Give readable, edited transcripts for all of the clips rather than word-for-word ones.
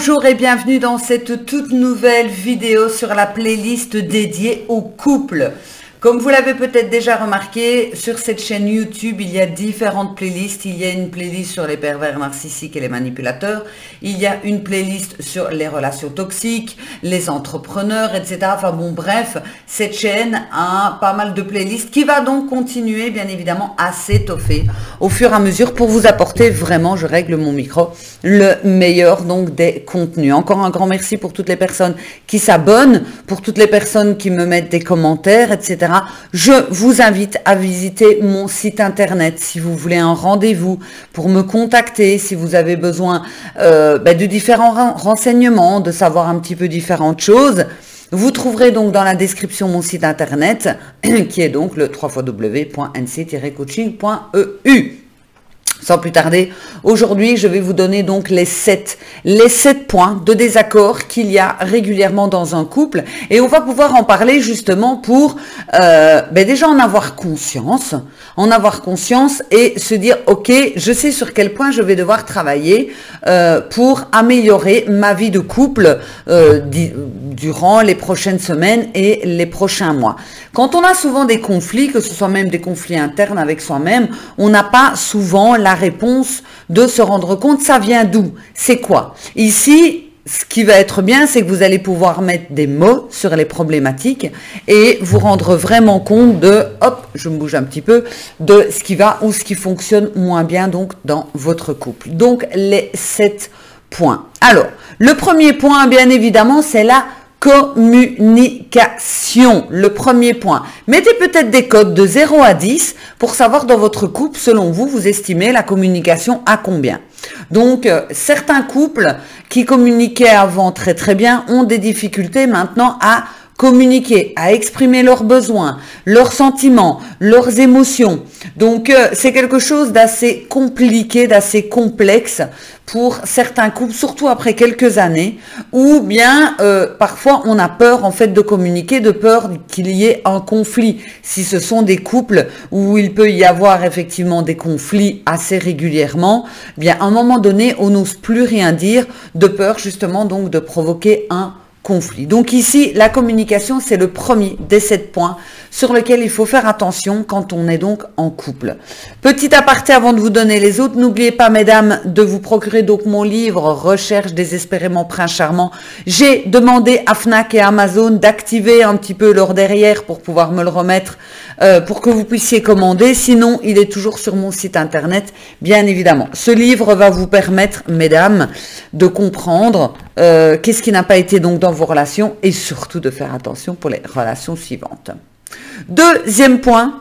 Bonjour et bienvenue dans cette toute nouvelle vidéo sur la playlist dédiée au couple. Comme vous l'avez peut-être déjà remarqué, sur cette chaîne YouTube, il y a différentes playlists. Il y a une playlist sur les pervers narcissiques et les manipulateurs. Il y a une playlist sur les relations toxiques, les entrepreneurs, etc. Enfin bon, bref, cette chaîne a pas mal de playlists qui va donc continuer, bien évidemment, à s'étoffer au fur et à mesure pour vous apporter vraiment, je règle mon micro, le meilleur donc des contenus. Encore un grand merci pour toutes les personnes qui s'abonnent, pour toutes les personnes qui me mettent des commentaires, etc. Je vous invite à visiter mon site internet si vous voulez un rendez-vous pour me contacter, si vous avez besoin de différents renseignements, de savoir un petit peu différentes choses. Vous trouverez donc dans la description mon site internet qui est donc le www.nc-coaching.eu. Sans plus tarder, aujourd'hui, je vais vous donner donc les 7 points de désaccord qu'il y a régulièrement dans un couple. Et on va pouvoir en parler justement pour déjà en avoir conscience et se dire, ok, je sais sur quel point je vais devoir travailler pour améliorer ma vie de couple durant les prochaines semaines et les prochains mois. Quand on a souvent des conflits, que ce soit même des conflits internes avec soi-même, on n'a pas souvent la réponse de se rendre compte, ça vient d'où? C'est quoi? Ici, ce qui va être bien, c'est que vous allez pouvoir mettre des mots sur les problématiques et vous rendre vraiment compte de, hop, je me bouge un petit peu, de ce qui va ou ce qui fonctionne moins bien donc dans votre couple. Donc, les 7 points. Alors, le premier point, bien évidemment, c'est la communication, le premier point. Mettez peut-être des codes de 0 à 10 pour savoir dans votre couple, selon vous, vous estimez la communication à combien. Donc, certains couples qui communiquaient avant très très bien ont des difficultés maintenant à communiquer, à exprimer leurs besoins, leurs sentiments, leurs émotions. Donc, c'est quelque chose d'assez compliqué, d'assez complexe pour certains couples, surtout après quelques années, ou bien parfois on a peur en fait de communiquer, de peur qu'il y ait un conflit. Si ce sont des couples où il peut y avoir effectivement des conflits assez régulièrement, bien à un moment donné, on n'ose plus rien dire, de peur justement donc de provoquer un conflit. Donc ici, la communication, c'est le premier des 7 points sur lequel il faut faire attention quand on est donc en couple. Petit aparté avant de vous donner les autres, n'oubliez pas, mesdames, de vous procurer donc mon livre « Recherche désespérément prince charmant ». J'ai demandé à Fnac et Amazon d'activer un petit peu leur derrière pour pouvoir me le remettre, pour que vous puissiez commander. Sinon, il est toujours sur mon site internet, bien évidemment. Ce livre va vous permettre, mesdames, de comprendre qu'est-ce qui n'a pas été donc dans vos relations et surtout de faire attention pour les relations suivantes. Deuxième point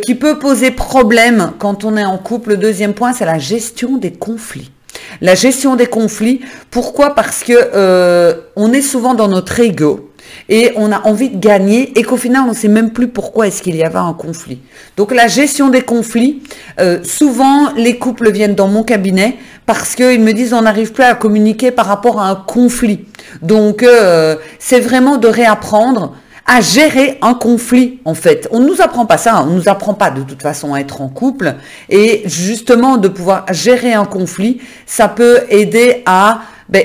qui peut poser problème quand on est en couple, le deuxième point, c'est la gestion des conflits. La gestion des conflits, pourquoi? Parce que on est souvent dans notre ego et on a envie de gagner et qu'au final, on ne sait même plus pourquoi est-ce qu'il y avait un conflit. Donc, la gestion des conflits, souvent, les couples viennent dans mon cabinet parce qu'ils me disent on n'arrive plus à communiquer par rapport à un conflit. Donc, c'est vraiment de réapprendre à gérer un conflit, en fait. On ne nous apprend pas ça, on ne nous apprend pas de toute façon à être en couple. Et justement, de pouvoir gérer un conflit, ça peut aider à,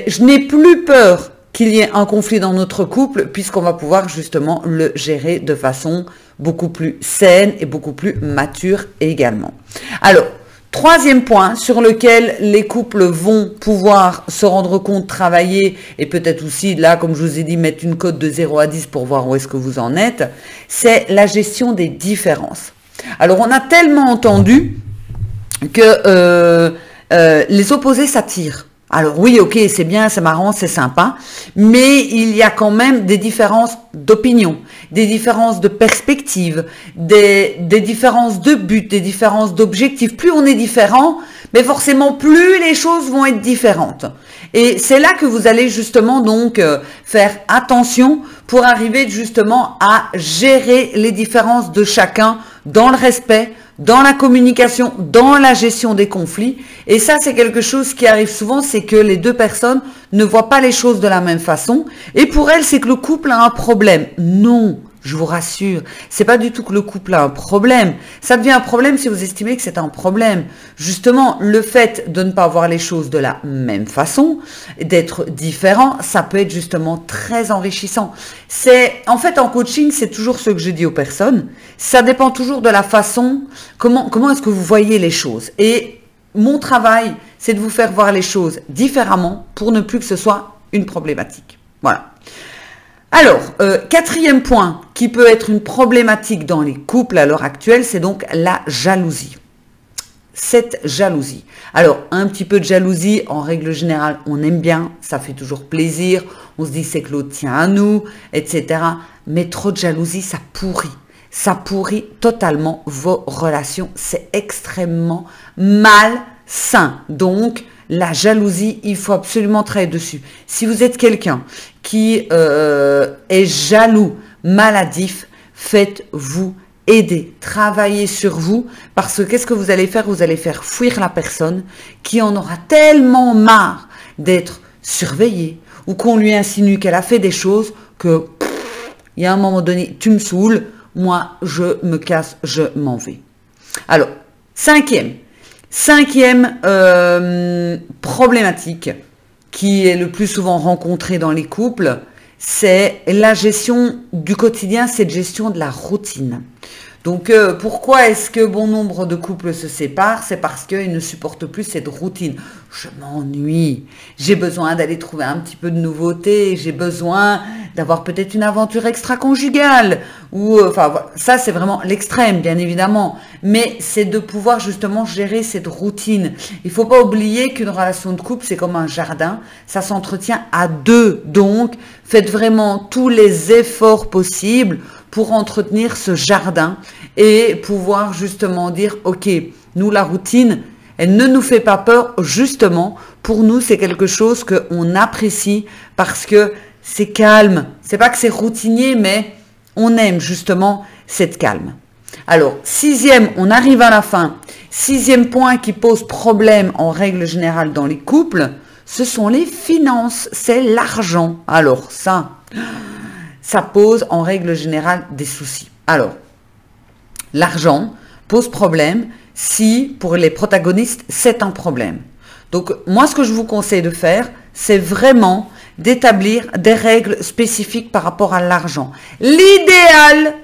je n'ai plus peur qu'il y ait un conflit dans notre couple, puisqu'on va pouvoir justement le gérer de façon beaucoup plus saine et beaucoup plus mature également. Alors, troisième point sur lequel les couples vont pouvoir se rendre compte, travailler et peut-être aussi, là, comme je vous ai dit, mettre une cote de 0 à 10 pour voir où est-ce que vous en êtes, c'est la gestion des différences. Alors, on a tellement entendu que les opposés s'attirent. Alors oui, ok, c'est bien, c'est marrant, c'est sympa, mais il y a quand même des différences d'opinion, des différences de perspective, des différences de but, des différences d'objectifs. Plus on est différent, mais forcément plus les choses vont être différentes. Et c'est là que vous allez justement donc faire attention pour arriver justement à gérer les différences de chacun dans le respect, dans la communication, dans la gestion des conflits. Et ça, c'est quelque chose qui arrive souvent, c'est que les deux personnes ne voient pas les choses de la même façon. Et pour elles, c'est que le couple a un problème. Non, Je vous rassure, c'est pas du tout que le couple a un problème. Ça devient un problème si vous estimez que c'est un problème. Justement, le fait de ne pas voir les choses de la même façon, d'être différent, ça peut être justement très enrichissant. En fait, en coaching, c'est toujours ce que je dis aux personnes. Ça dépend toujours de la façon, comment est-ce que vous voyez les choses. Et mon travail, c'est de vous faire voir les choses différemment pour ne plus que ce soit une problématique. Voilà. Alors, quatrième point qui peut être une problématique dans les couples à l'heure actuelle, c'est donc la jalousie. Cette jalousie. Alors, un petit peu de jalousie, en règle générale, on aime bien, ça fait toujours plaisir, on se dit c'est que l'autre tient à nous, etc. Mais trop de jalousie, ça pourrit. Ça pourrit totalement vos relations. C'est extrêmement malsain. Donc, la jalousie, il faut absolument travailler dessus. Si vous êtes quelqu'un qui est jaloux, maladif, faites-vous aider. Travaillez sur vous parce que qu'est-ce que vous allez faire? Vous allez faire fuir la personne qui en aura tellement marre d'être surveillée ou qu'on lui insinue qu'elle a fait des choses que il y a un moment donné, tu me saoules, moi je me casse, je m'en vais. Alors, cinquième problématique qui est le plus souvent rencontrée dans les couples, c'est la gestion du quotidien, cette gestion de la routine. Donc, pourquoi est-ce que bon nombre de couples se séparent? C'est parce qu'ils ne supportent plus cette routine. Je m'ennuie, j'ai besoin d'aller trouver un petit peu de nouveauté, j'ai besoin d'avoir peut-être une aventure extra-conjugale. Ou, enfin, ça c'est vraiment l'extrême, bien évidemment. Mais c'est de pouvoir justement gérer cette routine. Il ne faut pas oublier qu'une relation de couple, c'est comme un jardin, ça s'entretient à deux. Donc, faites vraiment tous les efforts possibles pour entretenir ce jardin et pouvoir justement dire, ok, nous la routine, elle ne nous fait pas peur, justement, pour nous c'est quelque chose qu'on apprécie parce que c'est calme. C'est pas que c'est routinier, mais on aime justement cette calme. Alors, sixième, on arrive à la fin. Sixième point qui pose problème en règle générale dans les couples, ce sont les finances, c'est l'argent. Alors ça pose en règle générale des soucis. Alors, l'argent pose problème si, pour les protagonistes, c'est un problème. Donc, moi, ce que je vous conseille de faire, c'est vraiment d'établir des règles spécifiques par rapport à l'argent. L'idéal,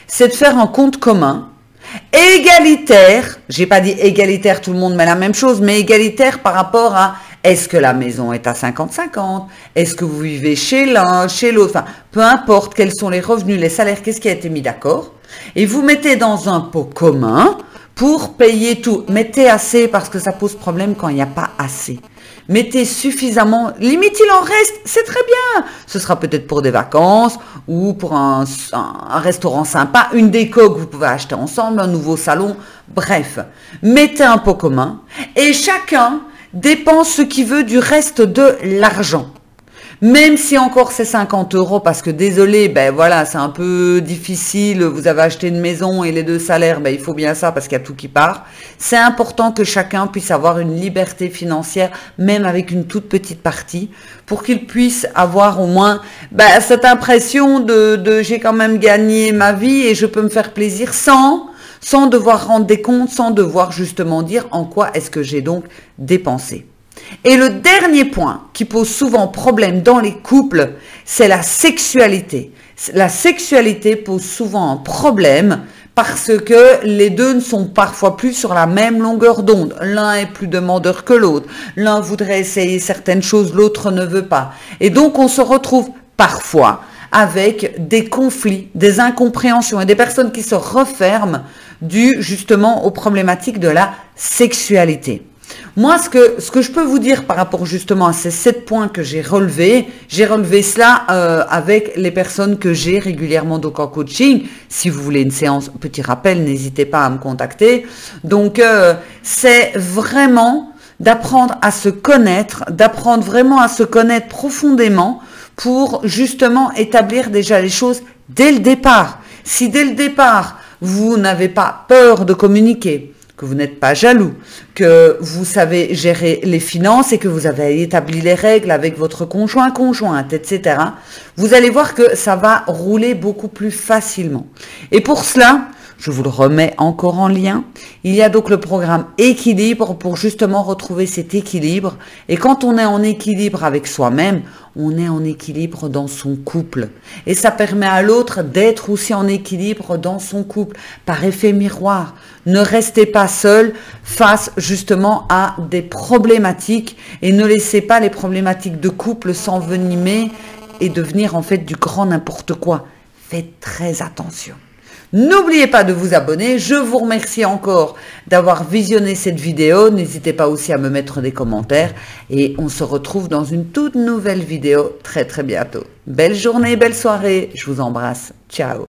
c'est de faire un compte commun, égalitaire, j'ai pas dit égalitaire, tout le monde met la même chose, mais égalitaire par rapport à est-ce que la maison est à 50-50, est-ce que vous vivez chez l'un, chez l'autre, enfin, peu importe quels sont les revenus, les salaires, qu'est-ce qui a été mis d'accord, et vous mettez dans un pot commun pour payer tout. Mettez assez parce que ça pose problème quand il n'y a pas assez. Mettez suffisamment, limite il en reste, c'est très bien. Ce sera peut-être pour des vacances ou pour un restaurant sympa, une déco que vous pouvez acheter ensemble, un nouveau salon, bref. Mettez un pot commun et chacun dépense ce qu'il veut du reste de l'argent. Même si encore c'est 50 € parce que désolé, ben voilà, c'est un peu difficile, vous avez acheté une maison et les deux salaires, ben il faut bien ça parce qu'il y a tout qui part. C'est important que chacun puisse avoir une liberté financière, même avec une toute petite partie, pour qu'il puisse avoir au moins cette impression de j'ai quand même gagné ma vie et je peux me faire plaisir sans devoir rendre des comptes, sans devoir justement dire en quoi est-ce que j'ai donc dépensé. Et le dernier point qui pose souvent problème dans les couples, c'est la sexualité. La sexualité pose souvent un problème parce que les deux ne sont parfois plus sur la même longueur d'onde. L'un est plus demandeur que l'autre. L'un voudrait essayer certaines choses, l'autre ne veut pas. Et donc on se retrouve parfois avec des conflits, des incompréhensions et des personnes qui se referment dû justement aux problématiques de la sexualité. Moi, ce que je peux vous dire par rapport justement à ces 7 points que j'ai relevé cela avec les personnes que j'ai régulièrement donc en coaching. Si vous voulez une séance, petit rappel, n'hésitez pas à me contacter. Donc, c'est vraiment d'apprendre à se connaître, d'apprendre vraiment à se connaître profondément pour justement établir déjà les choses dès le départ. Si dès le départ, vous n'avez pas peur de communiquer, que vous n'êtes pas jaloux, que vous savez gérer les finances et que vous avez établi les règles avec votre conjoint, conjointe, etc., vous allez voir que ça va rouler beaucoup plus facilement. Et pour cela, je vous le remets encore en lien. Il y a donc le programme Équilibre pour justement retrouver cet équilibre. Et quand on est en équilibre avec soi-même, on est en équilibre dans son couple. Et ça permet à l'autre d'être aussi en équilibre dans son couple, par effet miroir. Ne restez pas seul face justement à des problématiques et ne laissez pas les problématiques de couple s'envenimer et devenir en fait du grand n'importe quoi. Faites très attention. N'oubliez pas de vous abonner. Je vous remercie encore d'avoir visionné cette vidéo. N'hésitez pas aussi à me mettre des commentaires. Et on se retrouve dans une toute nouvelle vidéo très bientôt. Belle journée, belle soirée. Je vous embrasse. Ciao.